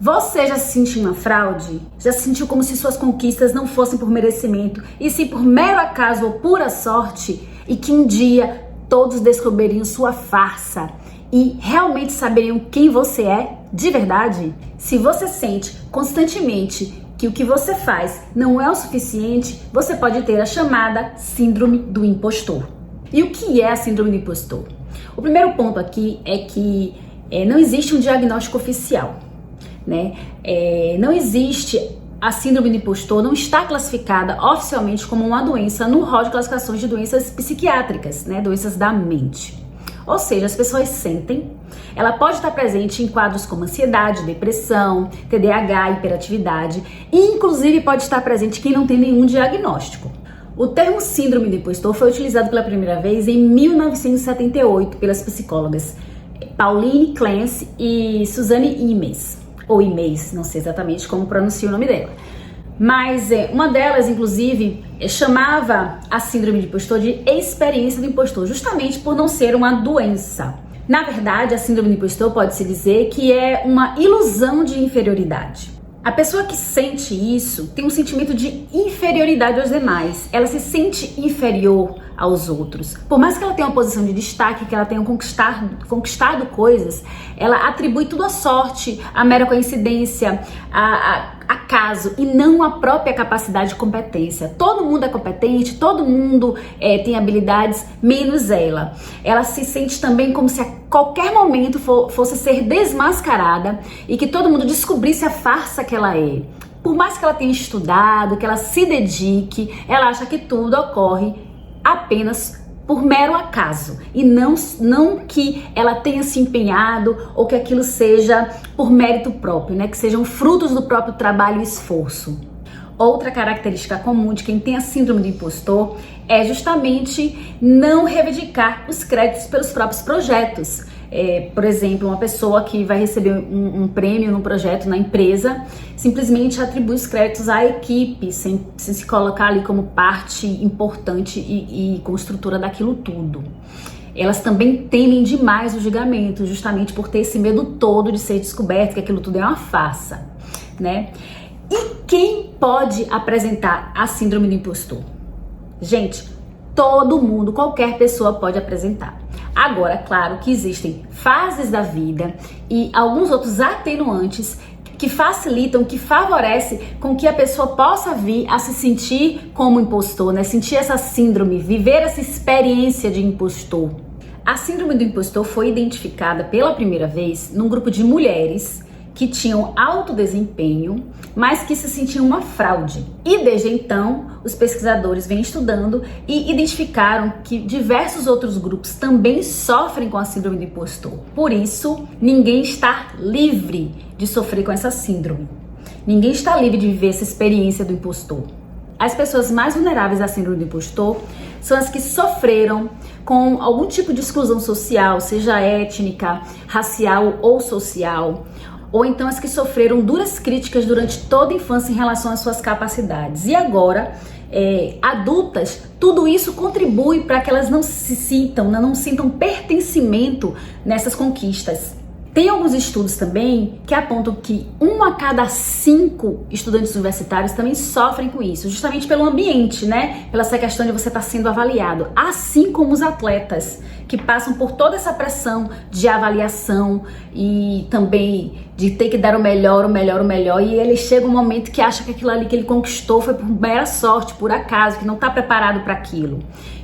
Você já se sentiu uma fraude? Já se sentiu como se suas conquistas não fossem por merecimento, e sim por mero acaso ou pura sorte? E que um dia todos descobririam sua farsa e realmente saberiam quem você é de verdade? Se você sente constantemente que o que você faz não é o suficiente, você pode ter a chamada síndrome do impostor. E o que é a síndrome do impostor? O primeiro ponto aqui é que não existe um diagnóstico oficial. Não existe a síndrome do impostor, não está classificada oficialmente como uma doença no rol de classificações de doenças psiquiátricas, doenças da mente. Ou seja, as pessoas sentem, ela pode estar presente em quadros como ansiedade, depressão, TDAH, hiperatividade, e inclusive pode estar presente quem não tem nenhum diagnóstico. O termo síndrome do impostor foi utilizado pela primeira vez em 1978 pelas psicólogas Pauline Clance e Suzanne Imes. Ou Imes, não sei exatamente como pronuncia o nome dela. Mas uma delas, inclusive, chamava a síndrome do impostor de experiência do impostor, justamente por não ser uma doença. Na verdade, a síndrome do impostor pode-se dizer que é uma ilusão de inferioridade. A pessoa que sente isso tem um sentimento de inferioridade aos demais. Ela se sente inferior aos outros. Por mais que ela tenha uma posição de destaque, que ela tenha conquistado coisas, ela atribui tudo à sorte, à mera coincidência, a acaso e não à própria capacidade e competência. Todo mundo é competente, todo mundo tem habilidades, menos ela. Ela se sente também como se a qualquer momento fosse ser desmascarada e que todo mundo descobrisse a farsa que ela é. Por mais que ela tenha estudado, que ela se dedique, ela acha que tudo ocorre apenas por mero acaso e não que ela tenha se empenhado ou que aquilo seja por mérito próprio, que sejam frutos do próprio trabalho e esforço. Outra característica comum de quem tem a síndrome do impostor é justamente não reivindicar os créditos pelos próprios projetos. Por exemplo, uma pessoa que vai receber um prêmio num projeto na empresa simplesmente atribui os créditos à equipe, sem se colocar ali como parte importante e construtora daquilo tudo. Elas também temem demais o julgamento, justamente por ter esse medo todo de ser descoberto, que aquilo tudo é uma farsa, E quem pode apresentar a síndrome do impostor? Gente, todo mundo, qualquer pessoa pode apresentar. Agora, claro que existem fases da vida e alguns outros atenuantes que facilitam, que favorecem com que a pessoa possa vir a se sentir como impostor, sentir essa síndrome, viver essa experiência de impostor. A síndrome do impostor foi identificada pela primeira vez num grupo de mulheres que tinham alto desempenho, mas que se sentiam uma fraude. E desde então, os pesquisadores vêm estudando e identificaram que diversos outros grupos também sofrem com a síndrome do impostor. Por isso, ninguém está livre de sofrer com essa síndrome. Ninguém está livre de viver essa experiência do impostor. As pessoas mais vulneráveis à síndrome do impostor são as que sofreram com algum tipo de exclusão social, seja étnica, racial ou social, ou então as que sofreram duras críticas durante toda a infância em relação às suas capacidades. E agora, adultas, tudo isso contribui para que elas não sintam pertencimento nessas conquistas. Tem alguns estudos também que apontam que 1 a cada 5 estudantes universitários também sofrem com isso, justamente pelo ambiente, Pela essa questão de você estar sendo avaliado, assim como os atletas que passam por toda essa pressão de avaliação e também de ter que dar o melhor, e ele chega um momento que acha que aquilo ali que ele conquistou foi por mera sorte, por acaso, que não está preparado para aquilo.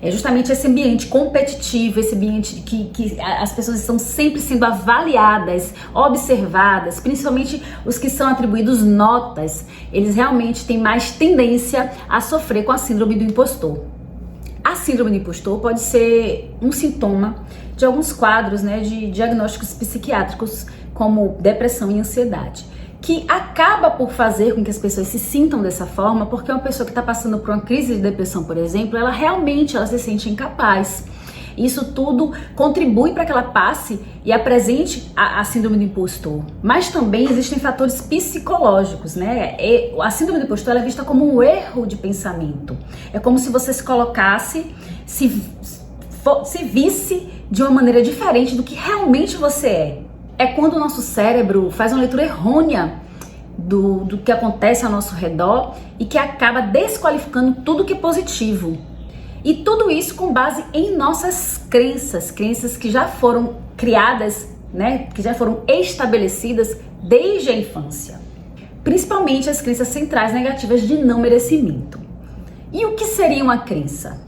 É justamente esse ambiente competitivo, esse ambiente que as pessoas estão sempre sendo avaliadas, observadas, principalmente os que são atribuídos notas, eles realmente têm mais tendência a sofrer com a síndrome do impostor. A síndrome do impostor pode ser um sintoma de alguns quadros, de diagnósticos psiquiátricos, como depressão e ansiedade, que acaba por fazer com que as pessoas se sintam dessa forma, porque uma pessoa que está passando por uma crise de depressão, por exemplo, ela se sente incapaz. Isso tudo contribui para que ela passe e apresente a síndrome do impostor. Mas também existem fatores psicológicos, A síndrome do impostor é vista como um erro de pensamento. É como se você se colocasse, se visse de uma maneira diferente do que realmente você é. É quando o nosso cérebro faz uma leitura errônea do que acontece ao nosso redor e que acaba desqualificando tudo que é positivo. E tudo isso com base em nossas crenças que já foram criadas, né, que já foram estabelecidas desde a infância. Principalmente as crenças centrais negativas de não merecimento. E o que seria uma crença?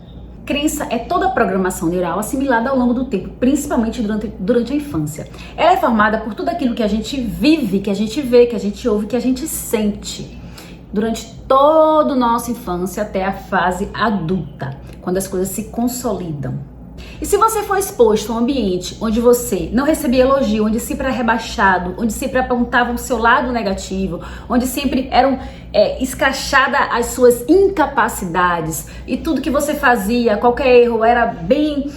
Crença é toda a programação neural assimilada ao longo do tempo, principalmente durante a infância. Ela é formada por tudo aquilo que a gente vive, que a gente vê, que a gente ouve, que a gente sente durante toda a nossa infância até a fase adulta, quando as coisas se consolidam. E se você for exposto a um ambiente onde você não recebia elogio, onde sempre era rebaixado, onde sempre apontavam o seu lado negativo, onde sempre eram escrachadas as suas incapacidades e tudo que você fazia, qualquer erro era bem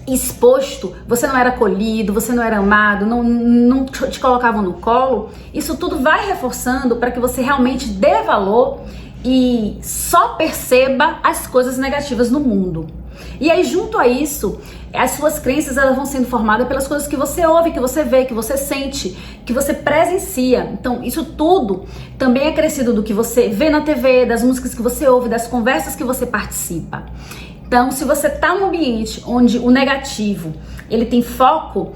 exposto, você não era acolhido, você não era amado, não te colocavam no colo, isso tudo vai reforçando para que você realmente dê valor e só perceba as coisas negativas no mundo. E aí, junto a isso, as suas crenças elas vão sendo formadas pelas coisas que você ouve, que você vê, que você sente, que você presencia. Então, isso tudo também é crescido do que você vê na TV, das músicas que você ouve, das conversas que você participa. Então, se você está num ambiente onde o negativo, ele tem foco,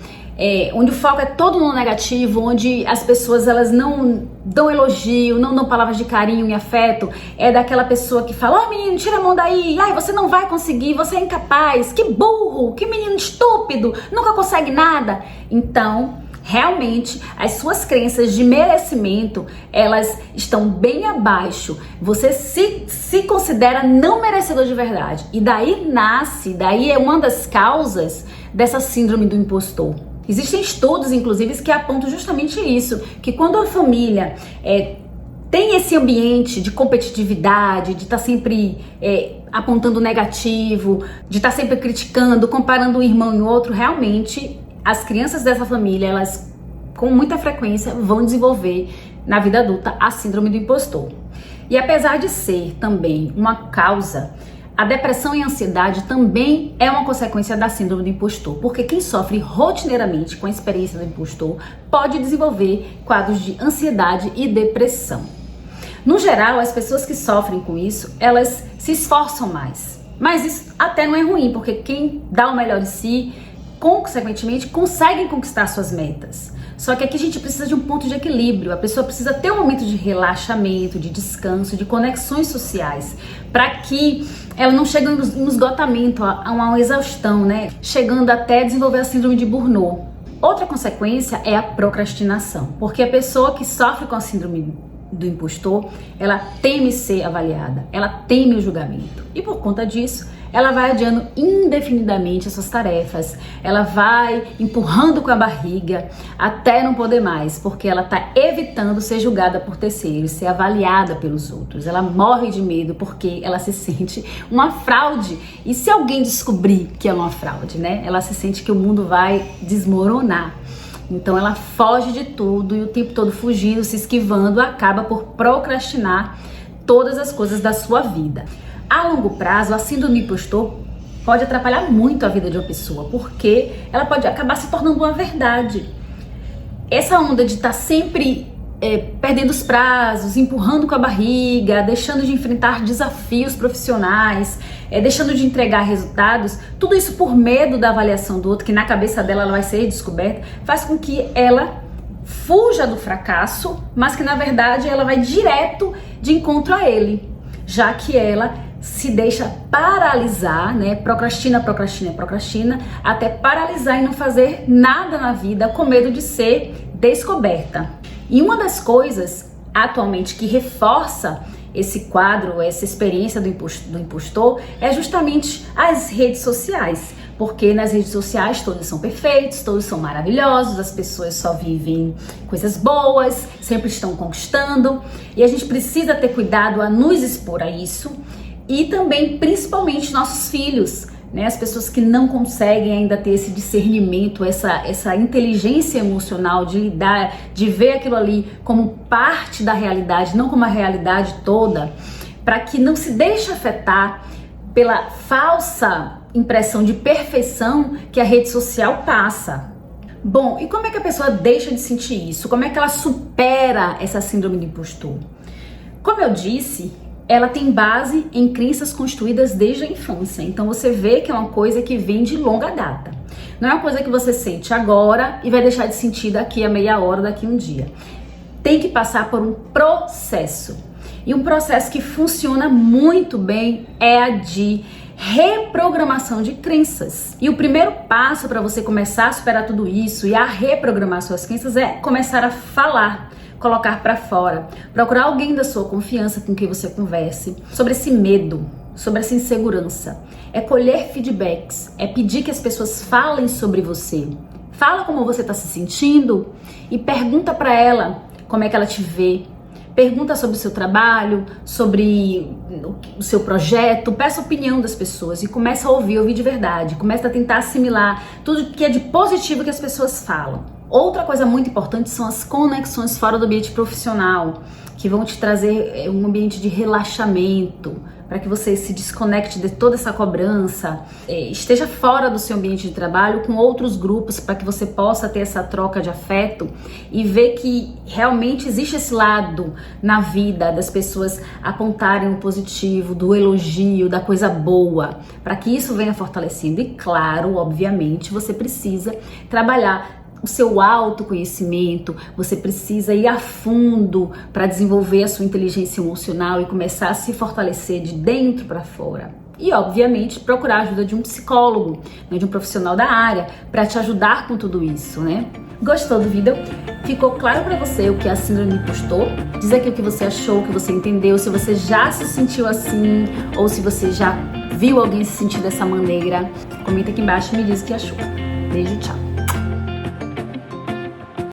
onde o foco é todo no negativo, onde as pessoas elas não dão elogio, não dão palavras de carinho e afeto, é daquela pessoa que fala, menino, tira a mão daí, ai, você não vai conseguir, você é incapaz, que burro, que menino estúpido, nunca consegue nada. Então, realmente, as suas crenças de merecimento, elas estão bem abaixo. Você se considera não merecedor de verdade. E daí é uma das causas dessa síndrome do impostor. Existem estudos, inclusive, que apontam justamente isso, que quando a família tem esse ambiente de competitividade, de estar sempre apontando negativo, de estar sempre criticando, comparando um irmão e outro, realmente as crianças dessa família, elas com muita frequência vão desenvolver na vida adulta a síndrome do impostor. E apesar de ser também uma causa, a depressão e a ansiedade também é uma consequência da síndrome do impostor, porque quem sofre rotineiramente com a experiência do impostor pode desenvolver quadros de ansiedade e depressão. No geral, as pessoas que sofrem com isso, elas se esforçam mais. Mas isso até não é ruim, porque quem dá o melhor de si, consequentemente, consegue conquistar suas metas. Só que aqui a gente precisa de um ponto de equilíbrio. A pessoa precisa ter um momento de relaxamento, de descanso, de conexões sociais, para que ela não chegue em esgotamento, a uma exaustão, né? Chegando até desenvolver a síndrome de Burnout. Outra consequência é a procrastinação, porque a pessoa que sofre com a síndrome do impostor, ela teme ser avaliada, ela teme o julgamento. E por conta disso, ela vai adiando indefinidamente as suas tarefas, ela vai empurrando com a barriga até não poder mais, porque ela está evitando ser julgada por terceiros, ser avaliada pelos outros. Ela morre de medo porque ela se sente uma fraude. E se alguém descobrir que é uma fraude, né? Ela se sente que o mundo vai desmoronar. Então ela foge de tudo e o tempo todo fugindo, se esquivando, acaba por procrastinar todas as coisas da sua vida. A longo prazo, a síndrome do impostor pode atrapalhar muito a vida de uma pessoa, porque ela pode acabar se tornando uma verdade. Essa onda de estar sempre perdendo os prazos, empurrando com a barriga, deixando de enfrentar desafios profissionais, deixando de entregar resultados, tudo isso por medo da avaliação do outro, que na cabeça dela ela vai ser descoberta, faz com que ela fuja do fracasso, mas que na verdade ela vai direto de encontro a ele, já que ela se deixa paralisar, né? Procrastina, até paralisar e não fazer nada na vida com medo de ser descoberta. E uma das coisas atualmente que reforça esse quadro, essa experiência do impostor, é justamente as redes sociais. Porque nas redes sociais todos são perfeitos, todos são maravilhosos, as pessoas só vivem coisas boas, sempre estão conquistando. E a gente precisa ter cuidado a nos expor a isso. E também, principalmente, nossos filhos, né? As pessoas que não conseguem ainda ter esse discernimento, essa inteligência emocional de lidar, de ver aquilo ali como parte da realidade, não como a realidade toda, para que não se deixe afetar pela falsa impressão de perfeição que a rede social passa. Bom, e como é que a pessoa deixa de sentir isso? Como é que ela supera essa síndrome do impostor? Como eu disse, ela tem base em crenças construídas desde a infância. Então você vê que é uma coisa que vem de longa data. Não é uma coisa que você sente agora e vai deixar de sentir daqui a meia hora, daqui a um dia. Tem que passar por um processo. E um processo que funciona muito bem é a de reprogramação de crenças. E o primeiro passo para você começar a superar tudo isso e a reprogramar suas crenças é começar a falar, colocar para fora, procurar alguém da sua confiança com quem você converse sobre esse medo, sobre essa insegurança. É colher feedbacks, é pedir que as pessoas falem sobre você. Fala como você está se sentindo e pergunta para ela como é que ela te vê. Pergunta sobre o seu trabalho, sobre o seu projeto, peça a opinião das pessoas e começa a ouvir de verdade, começa a tentar assimilar tudo que é de positivo que as pessoas falam. Outra coisa muito importante são as conexões fora do ambiente profissional, que vão te trazer um ambiente de relaxamento, para que você se desconecte de toda essa cobrança, esteja fora do seu ambiente de trabalho com outros grupos, para que você possa ter essa troca de afeto e ver que realmente existe esse lado na vida das pessoas apontarem o positivo, do elogio, da coisa boa, para que isso venha fortalecendo. E claro, obviamente, você precisa trabalhar o seu autoconhecimento, você precisa ir a fundo para desenvolver a sua inteligência emocional e começar a se fortalecer de dentro para fora. E, obviamente, procurar a ajuda de um psicólogo, né, de um profissional da área, para te ajudar com tudo isso, né? Gostou do vídeo? Ficou claro para você o que é a síndrome do impostor? Diz aqui o que você achou, o que você entendeu, se você já se sentiu assim ou se você já viu alguém se sentir dessa maneira. Comenta aqui embaixo e me diz o que achou. Beijo, tchau!